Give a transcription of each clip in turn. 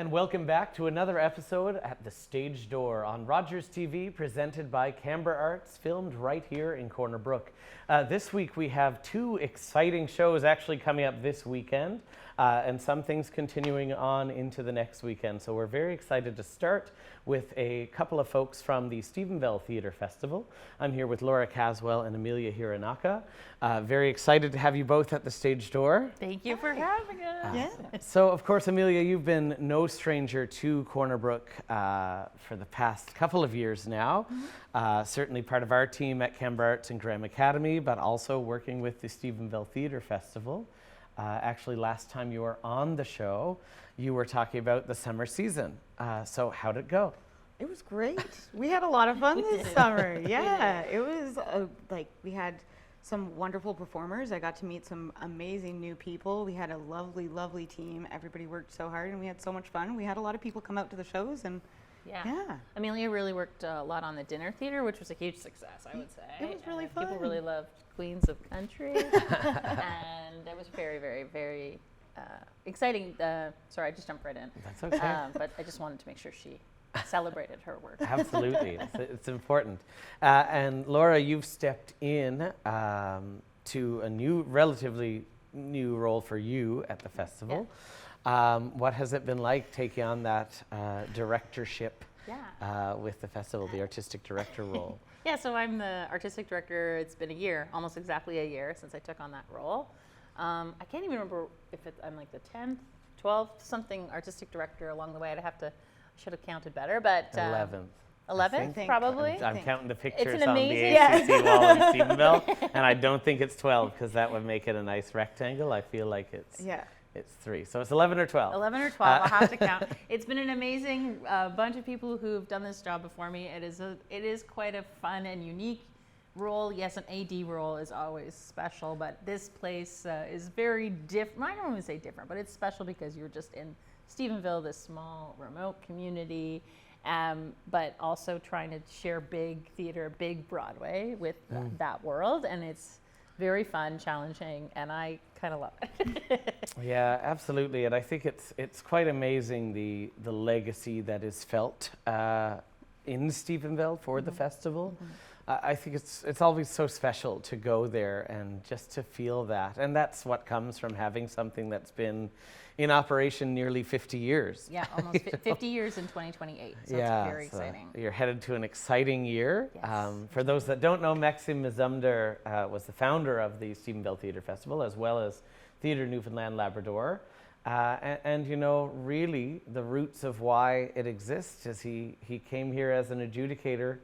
And welcome back to another episode at the Stage Door on Rogers TV, presented by Canberra Arts, filmed right here in Corner Brook. This week we have two exciting shows actually coming up this weekend, and some things continuing on into the next weekend. So we're very excited to start with a couple of folks from the Stephenville Theatre Festival. I'm here with Laura Caswell and Amelia Hironaka. Very excited to have you both at the Stage Door. Thank you for having us. So, of course, Amelia, you've been no stranger to Corner Brook for the past couple of years now. Certainly part of our team at Canberra Arts and Graham Academy, but also working with the Stephenville Theatre Festival. Actually, last time you were on the show, you were talking about the summer season. So how did it go? It was great. We had a lot of fun this summer. Yeah, it was we had some wonderful performers. I got to meet some amazing new people. We had a lovely, lovely team. Everybody worked so hard and we had so much fun. We had a lot of people come out to the shows and yeah. Amelia really worked a lot on the dinner theater, which was a huge success, I would say. It was really fun. People really loved Queens of Country, and it was very, very, very exciting. Sorry, I just jumped right in. That's okay. But I just wanted to make sure she celebrated her work. Absolutely, it's important. And Laura, you've stepped in to a relatively new role for you at the festival. Yeah. What has it been like taking on that directorship with the festival, the artistic director role? Yeah, so I'm the artistic director. It's been a year, almost exactly a year since I took on that role. I can't even remember if I'm like the 10th, 12th, something artistic director along the way. Should have counted better, but 11th. 11th, probably. I'm counting the pictures an on the amazing- ACC wall in Stephenville, and I don't think it's 12 because that would make it a nice rectangle. I feel like it's 3. So it's 11 or 12. 11 or 12, I'll have to count. It's been an amazing bunch of people who've done this job before me. It is quite a fun and unique role. Yes, an AD role is always special, but this place is very different. I don't want to say different, but it's special because you're just in Stephenville, this small, remote community, but also trying to share big theater, big Broadway with that world, and it's very fun, challenging, and I kind of love it. Yeah, absolutely, and I think it's quite amazing the legacy that is felt in Stephenville for the festival. I think it's always so special to go there and just to feel that, and that's what comes from having something that's been in operation nearly 50 years. Yeah, almost 50 years in 2028, so it's very exciting. You're headed to an exciting year. Yes. For those that don't know, Maxime Mazumder was the founder of the Stephenville Theatre Festival, as well as Theatre Newfoundland Labrador. And you know, really the roots of why it exists is he came here as an adjudicator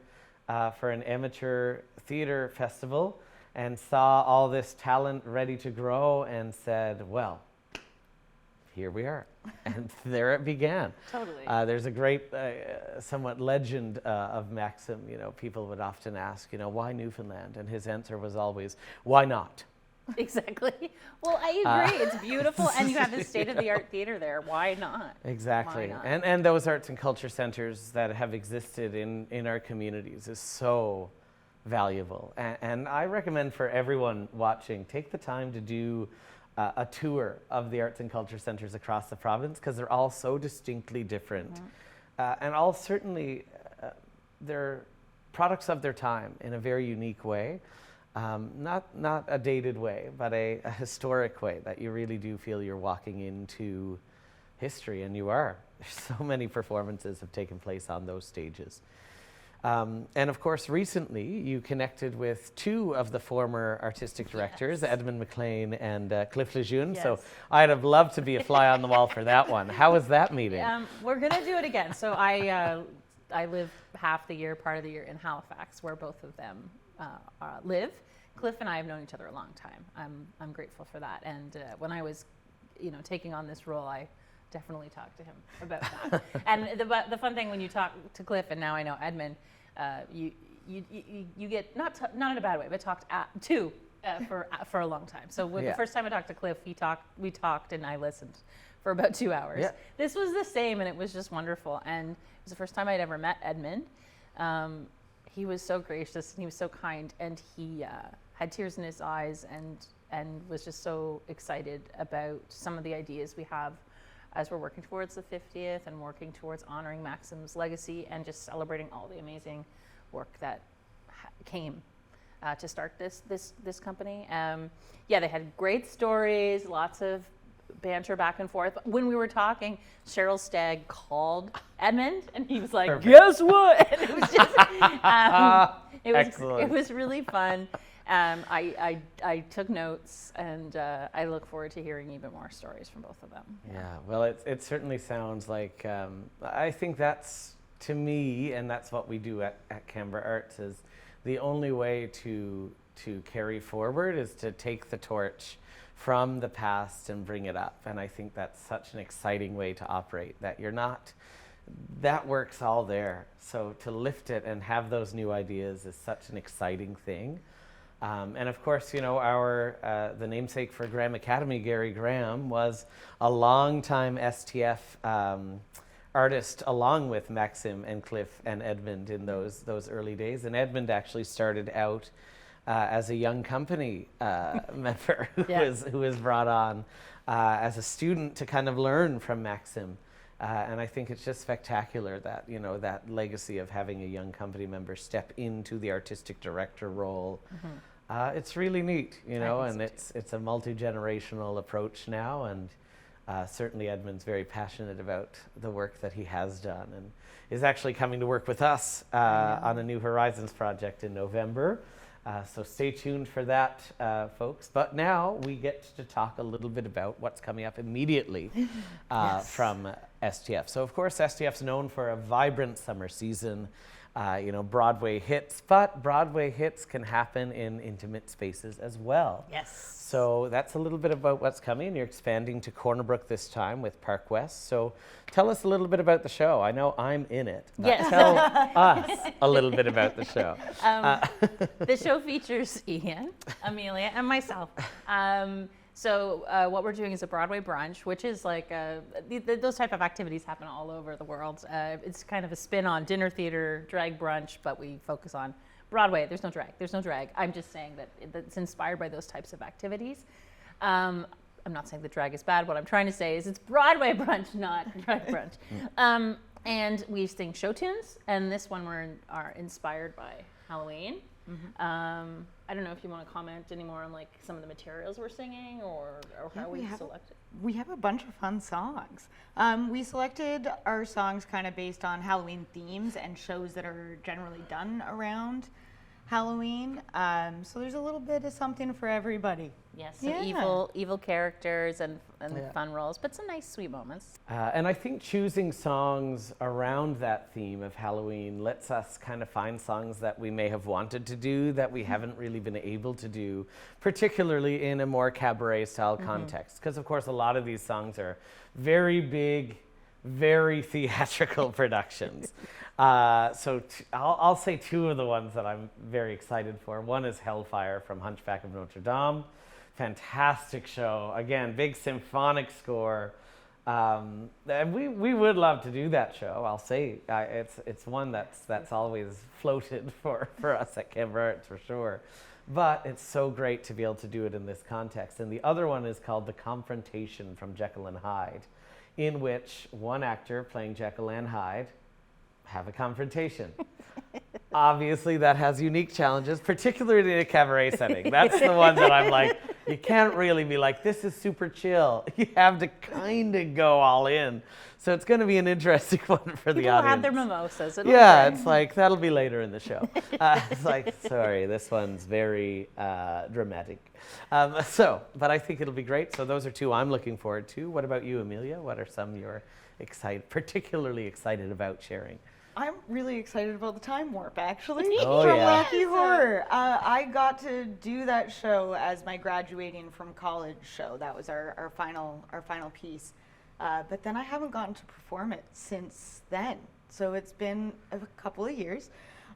for an amateur theatre festival and saw all this talent ready to grow and said, well, here we are. And there it began. Totally. There's a great, somewhat legend of Maxim. You know, people would often ask, you know, why Newfoundland? And his answer was always, why not? Exactly. Well, I agree. It's beautiful, and you have this state-of-the-art theater there. Why not? Exactly. Why not? And those arts and culture centers that have existed in our communities is so valuable. And I recommend for everyone watching, take the time to do a tour of the arts and culture centers across the province, because they're all so distinctly different. And all certainly, they're products of their time in a very unique way. Not a dated way, but a historic way that you really do feel you're walking into history, and you are. So many performances have taken place on those stages. And of course, recently you connected with two of the former artistic directors, Edmund McLean and Cliff Lejeune. Yes. So I'd have loved to be a fly on the wall for that one. How was that meeting? We're gonna do it again. So I live half the year, part of the year in Halifax, where both of them live. Cliff and I have known each other a long time. I'm grateful for that. And when I was, taking on this role, I definitely talked to him about that. And the fun thing when you talk to Cliff, and now I know Edmund, you get not in a bad way, but talked to for a long time. So the first time I talked to Cliff, we talked, and I listened for about 2 hours. Yeah. This was the same, and it was just wonderful. And it was the first time I'd ever met Edmund. He was so gracious and he was so kind, and he had tears in his eyes and was just so excited about some of the ideas we have as we're working towards the 50th and working towards honoring Maxim's legacy and just celebrating all the amazing work that came to start this company. Yeah, they had great stories, lots of banter back and forth. When we were talking, Cheryl Stagg called Edmund, and he was like, Perfect. "Guess what?" And it was just, Excellent. it was really fun. I took notes, and I look forward to hearing even more stories from both of them. Yeah, well, it certainly sounds like, I think that's, to me, and that's what we do at Canberra Arts, is the only way to carry forward is to take the torch from the past and bring it up. And I think that's such an exciting way to operate, that you're not, that work's all there. So to lift it and have those new ideas is such an exciting thing. And of course, you know, the namesake for Graham Academy, Gary Graham, was a longtime STF artist, along with Maxim and Cliff and Edmund in those early days. And Edmund actually started out as a young company member who was brought on as a student to kind of learn from Maxim. And I think it's just spectacular that, you know, that legacy of having a young company member step into the artistic director role. It's really neat, you know, and it's a multi-generational approach now, and certainly Edmund's very passionate about the work that he has done, and is actually coming to work with us on a New Horizons project in November. So stay tuned for that, folks. But now we get to talk a little bit about what's coming up immediately from STF. So of course, STF's known for a vibrant summer season, you know, Broadway hits, but Broadway hits can happen in intimate spaces as well. Yes. So that's a little bit about what's coming. You're expanding to Corner Brook this time with Park West. So tell us a little bit about the show. I know I'm in it, but Yes. tell us a little bit about the show. The show features Ian, Amelia, and myself. So what we're doing is a Broadway brunch, which is like those type of activities happen all over the world. It's kind of a spin on dinner theater, drag brunch, but we focus on Broadway. There's no drag. There's no drag. I'm just saying that it's inspired by those types of activities. I'm not saying the drag is bad. What I'm trying to say is it's Broadway brunch, not drag brunch. And we sing show tunes, and this one are inspired by Halloween. I don't know if you want to comment anymore on like some of the materials we're singing or how we selected. We have a bunch of fun songs. We selected our songs kind of based on Halloween themes and shows that are generally done around Halloween. So there's a little bit of something for everybody. Yes, some evil characters and fun roles, but some nice sweet moments. And I think choosing songs around that theme of Halloween lets us kind of find songs that we may have wanted to do that we haven't really been able to do, particularly in a more cabaret style context. Because of course a lot of these songs are very big, very theatrical productions. So I'll say two of the ones that I'm very excited for. One is Hellfire from Hunchback of Notre Dame. Fantastic show. Again, big symphonic score. And we would love to do that show. I'll say it's one that's always floated for us at Canberra Arts for sure. But it's so great to be able to do it in this context. And the other one is called The Confrontation from Jekyll and Hyde, in which one actor playing Jekyll and Hyde have a confrontation. Obviously, that has unique challenges, particularly in a cabaret setting. That's the one that I'm like, you can't really be like, this is super chill. You have to kind of go all in. So it's going to be an interesting one for the audience. People have their mimosas. It's like, that'll be later in the show. It's like, sorry, this one's very dramatic. But I think it'll be great. So those are two I'm looking forward to. What about you, Amelia? What are some you're particularly excited about sharing? I'm really excited about the Time Warp, actually, Oh, from yeah. Rocky Horror. I got to do that show as my graduating from college show. That was our final piece. But then I haven't gotten to perform it since then. So it's been a couple of years.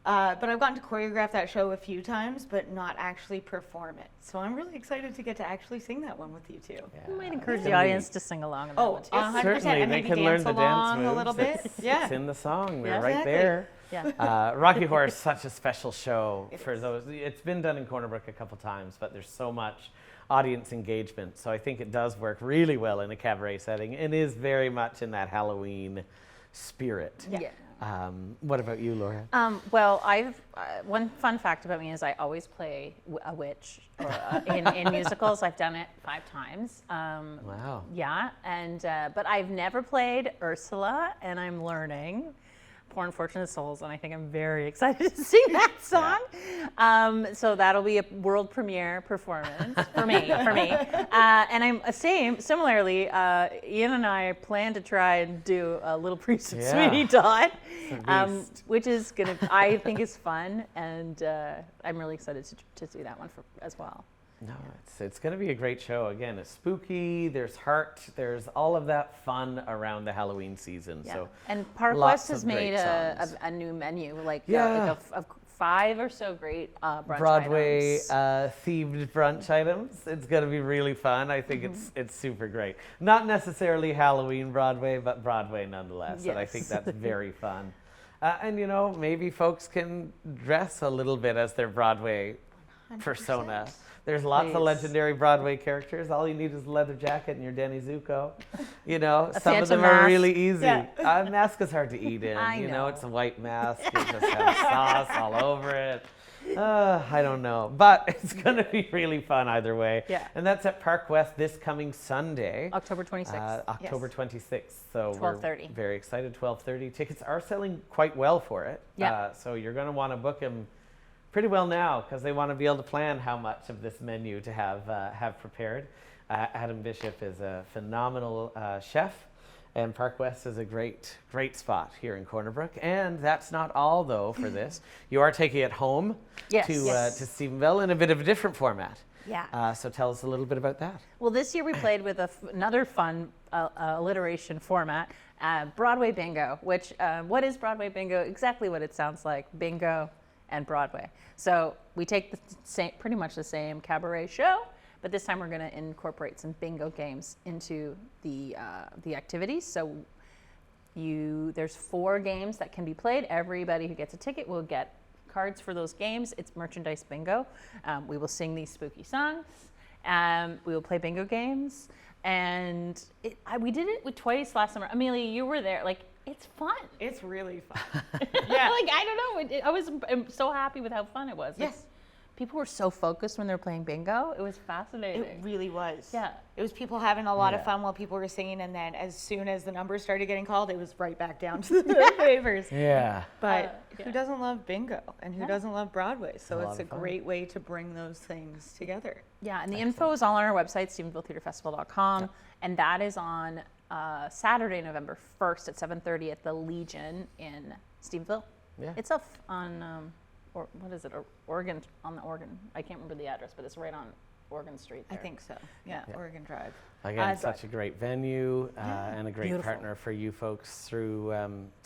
But I've gotten to choreograph that show a few times, but not actually perform it. So I'm really excited to get to actually sing that one with you two. We might encourage the audience to sing along on that one too. 100%. Certainly, And they maybe can learn dance the along dance moves. a little bit. It's in the song. They're right Exactly. there. Yeah. Rocky Horror is such a special show It for is. those. It's been done in Corner Brook a couple times, but there's so much audience engagement. So I think it does work really well in a cabaret setting and is very much in that Halloween spirit. Yeah. What about you, Laura? Well, one fun fact about me is I always play a witch in musicals. I've done it 5 times. Wow. Yeah, and but I've never played Ursula, and I'm learning. Poor Unfortunate Souls, and I think I'm very excited to sing that song. So that'll be a world premiere performance for me. And I'm similarly, Ian and I plan to try and do a Little Priest of Sweeney Todd, which is I think is fun, and I'm really excited to do that one as well. No, it's going to be a great show. Again, it's spooky, there's heart, there's all of that fun around the Halloween season. Yeah. So And Park lots West has of great made songs. a new menu, like Yeah. a 5 or so great brunch Broadway items. themed brunch items. It's going to be really fun. I think it's super great. Not necessarily Halloween Broadway, but Broadway nonetheless. And I think Yes. that's very fun. And maybe folks can dress a little bit as their Broadway persona. There's lots of Please. legendary Broadway characters. All you need is a leather jacket and your Denny Zuko. Some of Phantom them are mask. really easy. Yeah. A mask is hard to eat in. I know. It's a white mask. It just has sauce all over it. I don't know. But it's going to be really fun either way. Yeah. And that's at Park West this coming Sunday. October 26th. October 26th. So 12:30. we're very excited. 12:30. Tickets are selling quite well for it. Yeah. So you're going to want to book them pretty well now because they want to be able to plan how much of this menu to have prepared. Adam Bishop is a phenomenal chef, and Park West is a great spot here in Corner Brook. And that's not all though for this. You are taking it home Yes. to Yes. Stephenville in a bit of a different format. Yeah. So tell us a little bit about that. Well, this year we played with another fun alliteration format, Broadway Bingo, which, what is Broadway Bingo? Exactly what it sounds like, bingo and Broadway. So we take pretty much the same cabaret show, but this time we're going to incorporate some bingo games into the activities. So there's 4 games that can be played. Everybody who gets a ticket will get cards for those games. It's merchandise bingo. We will sing these spooky songs. We will play bingo games. And we did it twice last summer. Amelia, you were there. It's fun. It's really fun. Yeah. I don't know. I'm so happy with how fun it was. Yes. People were so focused when they were playing bingo. It was fascinating. It really was. Yeah. It was people having a lot of Yeah. fun while people were singing, and then as soon as the numbers started getting called, it was right back down to the favors. Yeah. But yeah. who doesn't love bingo and who Yeah. doesn't love Broadway? So A lot it's a of fun. great way to bring those things together. Yeah, and the info is all on our website, StephenvilleTheatreFestival.com, and that is on Saturday, November 1st at 7:30 at the Legion in Stephenville. Yeah. It's up on, what is it, Oregon, on the Oregon. I can't remember the address, but it's right on Oregon Street I there. think so. Yeah, Yeah. Oregon Drive. Again, Drive. such a great venue and a great Beautiful. partner for you folks through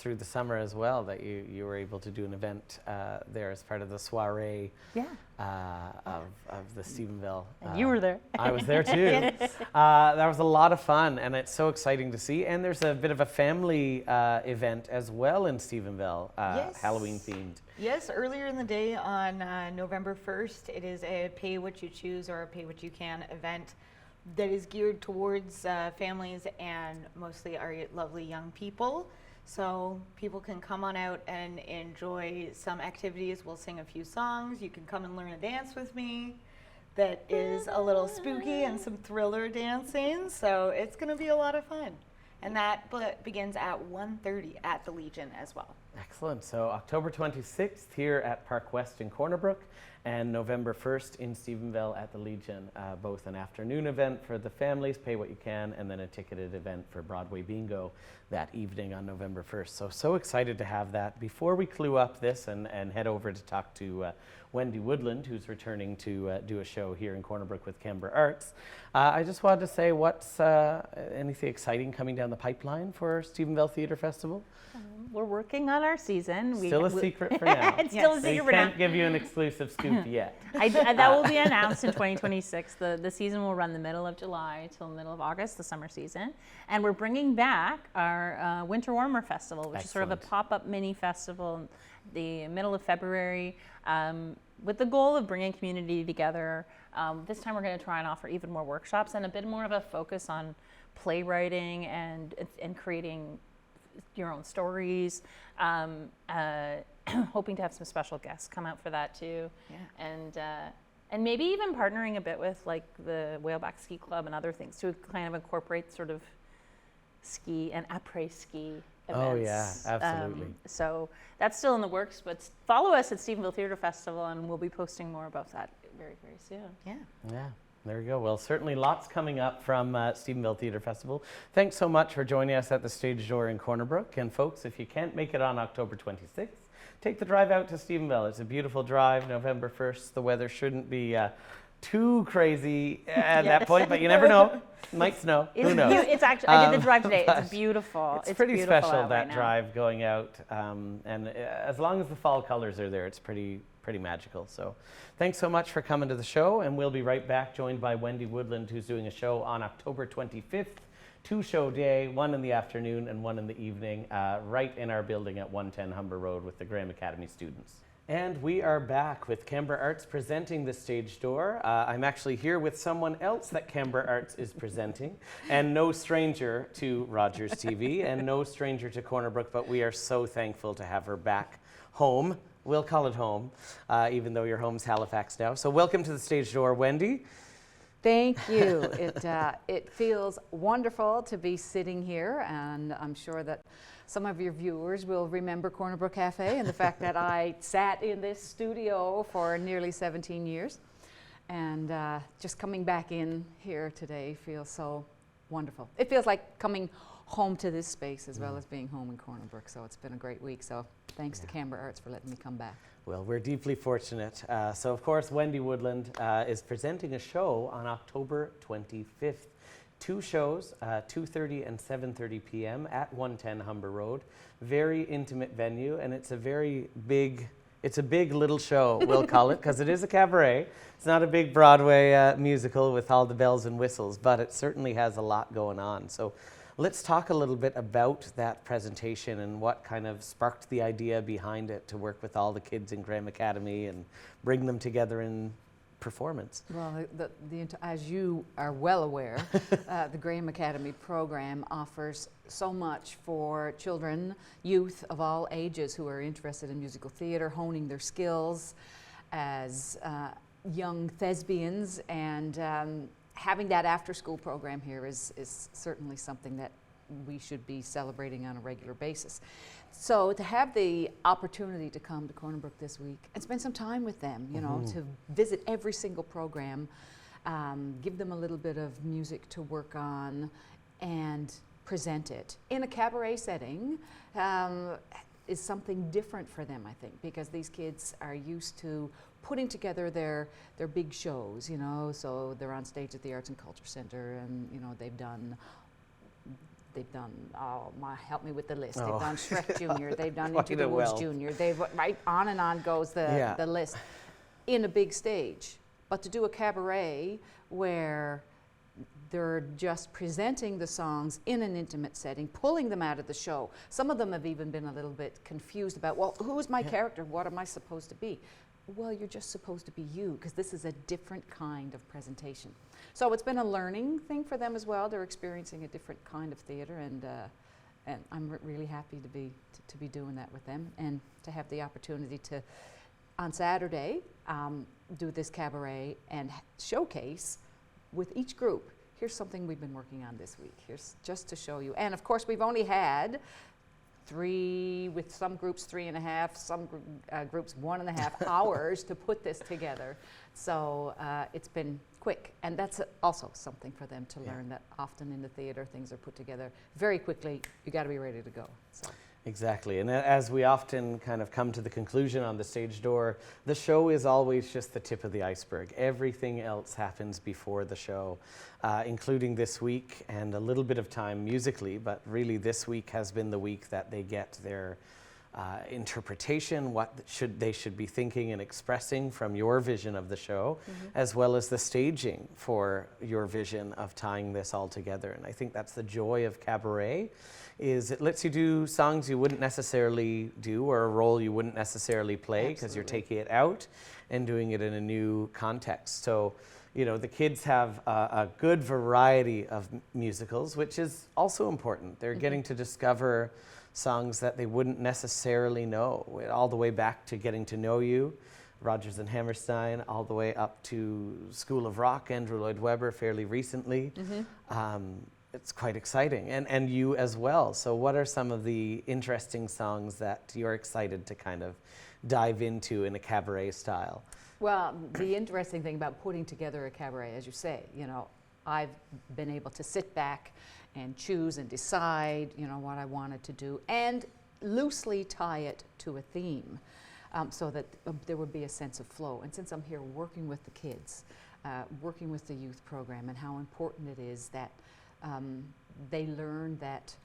the summer as well. That you were able to do an event there as part of the soiree Yeah, of the Stephenville. and you were there. I was there too. That was a lot of fun, and it's so exciting to see. And there's a bit of a family event as well in Stephenville, Yes. Halloween themed. Yes, earlier in the day on November 1st, it is a pay what you choose or a pay what you can event that is geared towards families and mostly our lovely young people. So people can come on out and enjoy some activities. We'll sing a few songs. You can come and learn a dance with me that is a little spooky and some thriller dancing. So it's going to be a lot of fun. And that begins at 1:30 at the Legion as well. Excellent. So October 26th here at Park West in Corner Brook, and November 1st in Stephenville at the Legion. Both an afternoon event for the families, pay what you can, and then a ticketed event for Broadway Bingo that evening on November 1st. So excited to have that. Before we clue up this and head over to talk to Wendy Woodland, who's returning to do a show here in Corner Brook with Canberra Arts, I just wanted to say what's anything exciting coming down the pipeline for Stephenville Theatre Festival? We're working on on our season. Still a secret for now. It's still a They secret for now. can't give you an exclusive scoop yet. That will be announced in 2026. The season will run the middle of July till the middle of August, the summer season. And we're bringing back our Winter Warmer Festival, which is sort of a pop-up mini festival in the middle of February, with the goal of bringing community together. This time we're going to try and offer even more workshops and a bit more of a focus on playwriting and creating your own stories. Hoping to have some special guests come out for that too. Yeah. And maybe even partnering a bit with like the Whaleback Ski Club and other things to kind of incorporate sort of ski and après-ski events. Oh yeah, absolutely. So that's still in the works, but follow us at Stephenville Theatre Festival and we'll be posting more about that very, very soon. Yeah. Yeah, there we go. Well, certainly lots coming up from Stephenville Theatre Festival. Thanks so much for joining us at the Stage Door in Corner Brook. And folks, if you can't make it on October 26th, take the drive out to Stephenville. It's a beautiful drive, November 1st. The weather shouldn't be too crazy at that point, but you never know. Might snow. Who knows? It's actually, I did the drive today. It's beautiful. It's pretty beautiful special, out that right now. drive going out. And as long as the fall colors are there, it's pretty magical. So thanks so much for coming to the show. And we'll be right back, joined by Wendy Woodland, who's doing a show on October 25th. 2-show day, one in the afternoon and one in the evening, right in our building at 110 Humber Road with the Graham Academy students. And we are back with Canberra Arts presenting the Stage Door. I'm actually here with someone else that Canberra Arts is presenting, and no stranger to Rogers TV and no stranger to Corner Brook, but we are so thankful to have her back home. We'll call it home, even though your home's Halifax now. So welcome to the Stage Door, Wendy. Thank you. It feels wonderful to be sitting here, and I'm sure that some of your viewers will remember Corner Brook Cafe and the fact that I sat in this studio for nearly 17 years. And just coming back in here today feels so wonderful. It feels like coming home to this space as well as being home in Corner Brook. So it's been a great week. So thanks to Canberra Arts for letting me come back. Well, we're deeply fortunate. So, of course, Wendy Woodland is presenting a show on October 25th. 2 shows, 2:30 and 7:30 p.m. at 110 Humber Road. Very intimate venue, and it's a very big, it's a big little show, we'll call it, because it is a cabaret. It's not a big Broadway musical with all the bells and whistles, but it certainly has a lot going on. So let's talk a little bit about that presentation and what kind of sparked the idea behind it to work with all the kids in Graham Academy and bring them together in performance. Well, as you are well aware, the Graham Academy program offers so much for children, youth of all ages who are interested in musical theatre, honing their skills as young thespians, and having that after-school program here is certainly something that we should be celebrating on a regular basis. So to have the opportunity to come to Corner Brook this week and spend some time with them, you know, to visit every single program, give them a little bit of music to work on and present it in a cabaret setting is something different for them, I think, because these kids are used to putting together their big shows, you know, so they're on stage at the Arts and Culture Centre, and, you know, they've done, help me with the list. They've done Shrek Junior, they've done Into the Woods Junior, they've, right on and on goes the list in a big stage. But to do a cabaret where they're just presenting the songs in an intimate setting, pulling them out of the show. Some of them have even been a little bit confused about, well, who's my character? What am I supposed to be? Well, you're just supposed to be you, because this is a different kind of presentation. So it's been a learning thing for them as well. They're experiencing a different kind of theatre, and I'm really happy to be doing that with them, and to have the opportunity to, on Saturday, do this cabaret and showcase with each group. Here's something we've been working on this week. Here's just to show you. And of course, we've only had 3, with some groups 3.5, some groups 1.5 hours to put this together. So it's been quick, and that's also something for them to learn, that often in the theater things are put together very quickly. You got to be ready to go. So. Exactly, and as we often kind of come to the conclusion on the Stage Door, the show is always just the tip of the iceberg. Everything else happens before the show, including this week and a little bit of time musically, but really this week has been the week that they get their interpretation, what they should be thinking and expressing from your vision of the show, as well as the staging for your vision of tying this all together. And I think that's the joy of cabaret, is it lets you do songs you wouldn't necessarily do, or a role you wouldn't necessarily play, because you're taking it out and doing it in a new context. So, you know, the kids have a good variety of musicals, which is also important. They're getting to discover songs that they wouldn't necessarily know, all the way back to Getting to Know You, Rodgers and Hammerstein, all the way up to School of Rock, Andrew Lloyd Webber, fairly recently. It's quite exciting, and you as well. So what are some of the interesting songs that you're excited to kind of dive into in a cabaret style? Well, the interesting thing about putting together a cabaret, as you say, you know, I've been able to sit back and choose and decide, you know, what I wanted to do, and loosely tie it to a theme, so that there would be a sense of flow. And since I'm here working with the kids, working with the youth program, and how important it is that they learn that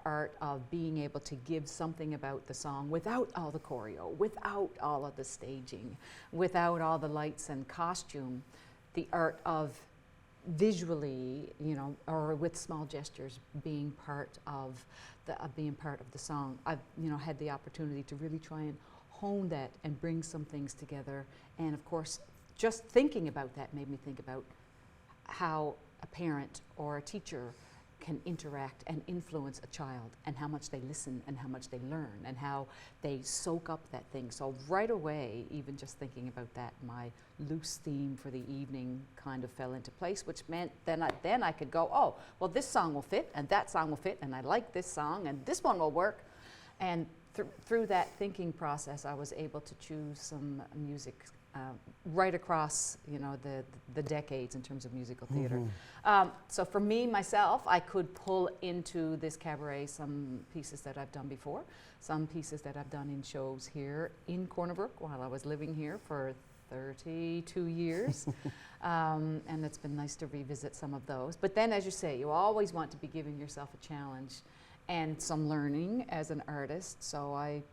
art of being able to give something about the song without all the choreo, without all of the staging, without all the lights and costume, the art of visually, you know, or with small gestures, being part of the song. I've, you know, had the opportunity to really try and hone that and bring some things together. And of course, just thinking about that made me think about how a parent or a teacher can interact and influence a child, and how much they listen and how much they learn and how they soak up that thing. So right away, even just thinking about that, my loose theme for the evening kind of fell into place, which meant then I could go, oh, well, this song will fit and that song will fit, and I like this song and this one will work. And through that thinking process, I was able to choose some music right across, you know, the decades in terms of musical theater. So for me, myself, I could pull into this cabaret some pieces that I've done before, some pieces that I've done in shows here in Corner Brook while I was living here for 32 years. And it's been nice to revisit some of those. But then, as you say, you always want to be giving yourself a challenge and some learning as an artist. So I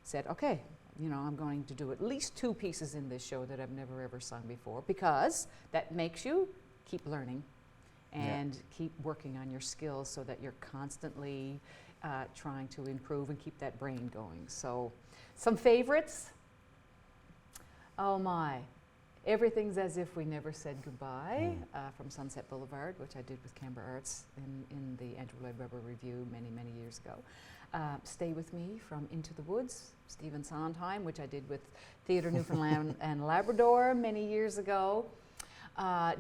said, okay, you know, I'm going to do at least 2 pieces in this show that I've never ever sung before, because that makes you keep learning and keep working on your skills, so that you're constantly trying to improve and keep that brain going. So some favorites. Oh my, Everything's As If We Never Said Goodbye from Sunset Boulevard, which I did with Canberra Arts in the Andrew Lloyd Webber Review many, many years ago. Stay With Me from Into the Woods, Stephen Sondheim, which I did with Theatre Newfoundland and Labrador many years ago.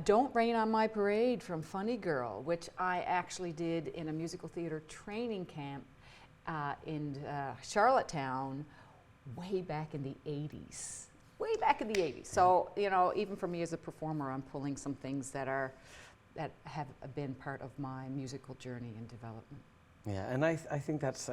Don't Rain on My Parade from Funny Girl, which I actually did in a musical theater training camp in Charlottetown way back in the 80s. Way back in the 80s. So, you know, even for me as a performer, I'm pulling some things that have been part of my musical journey and development. Yeah, and I think that's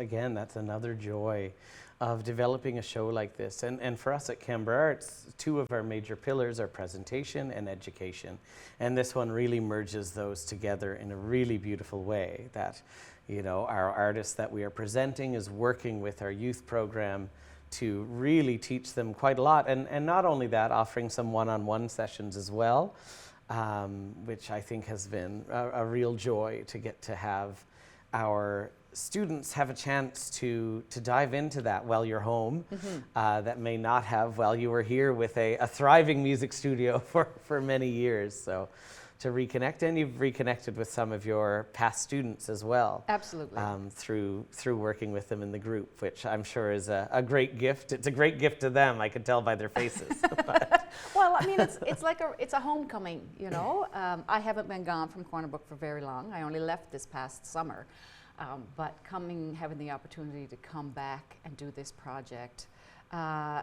another joy of developing a show like this. And for us at Canberra Arts, 2 of our major pillars are presentation and education. And this one really merges those together in a really beautiful way, that, you know, our artist that we are presenting is working with our youth program to really teach them quite a lot. And not only that, offering some one-on-one sessions as well, which I think has been a real joy to get to have our students have a chance to dive into that while you're home, that may not have while you were here with a thriving music studio for many years. So to reconnect, and you've reconnected with some of your past students as well. Absolutely. Through working with them in the group, which I'm sure is a great gift. It's a great gift to them, I could tell by their faces. Well, I mean, it's a homecoming, you know. I haven't been gone from Corner Brook for very long. I only left this past summer. But having the opportunity to come back and do this project, I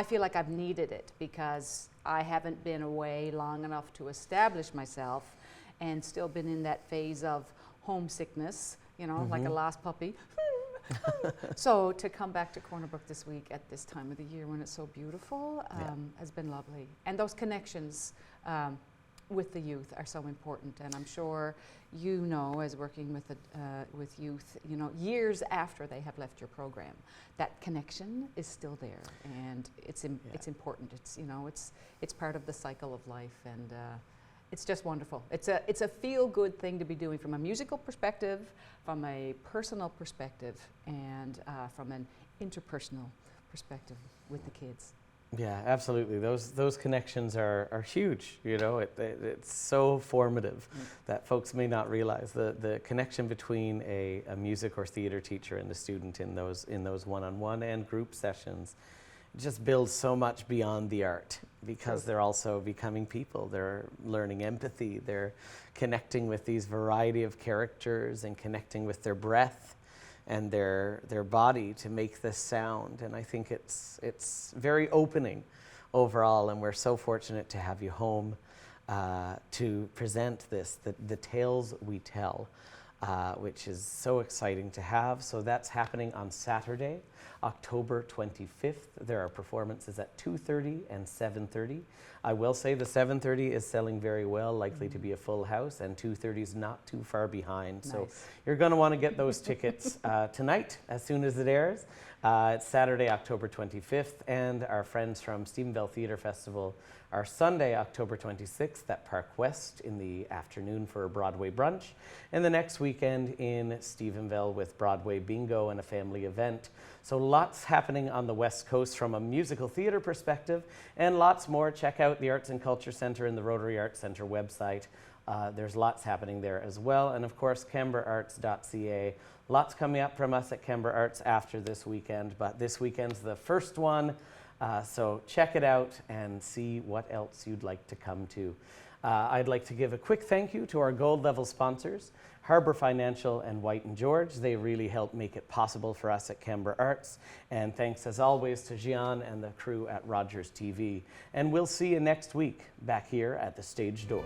feel like I've needed it, because I haven't been away long enough to establish myself, and still been in that phase of homesickness, you know, like a lost puppy. So to come back to Corner Brook this week at this time of the year when it's so beautiful has been lovely. And those connections with the youth are so important, and I'm sure you know, as working with youth, you know, years after they have left your program, that connection is still there, and it's important. It's, you know, it's part of the cycle of life, and it's just wonderful. It's a feel-good thing to be doing from a musical perspective, from a personal perspective, and from an interpersonal perspective with the kids. Yeah, absolutely. Those connections are huge. You know, it's so formative that folks may not realize the connection between a music or theater teacher and the student in those one-on-one and group sessions. It just builds so much beyond the art, because they're also becoming people. They're learning empathy. They're connecting with these variety of characters and connecting with their breath and their body to make this sound. And I think it's very opening overall, and we're so fortunate to have you home to present this, the Tales We Tell, which is so exciting to have. So that's happening on Saturday, October 25th. There are performances at 2:30 and 7:30. I will say the 7:30 is selling very well, likely to be a full house, and 2:30 is not too far behind. Nice. So you're going to want to get those tickets tonight as soon as it airs. It's Saturday, October 25th, and our friends from Stephenville Theatre Festival are Sunday, October 26th at Park West in the afternoon for a Broadway brunch, and the next weekend in Stephenville with Broadway Bingo and a family event. So lots happening on the West Coast from a musical theatre perspective, and lots more. Check out the Arts and Culture Centre and the Rotary Arts Centre website. There's lots happening there as well, and of course CanberraArts.ca. Lots coming up from us at Canberra Arts after this weekend, but this weekend's the first one, so check it out and see what else you'd like to come to. I'd like to give a quick thank you to our gold level sponsors, Harbour Financial and White & George. They really help make it possible for us at Canberra Arts. And thanks as always to Gian and the crew at Rogers TV. And we'll see you next week back here at the stage door.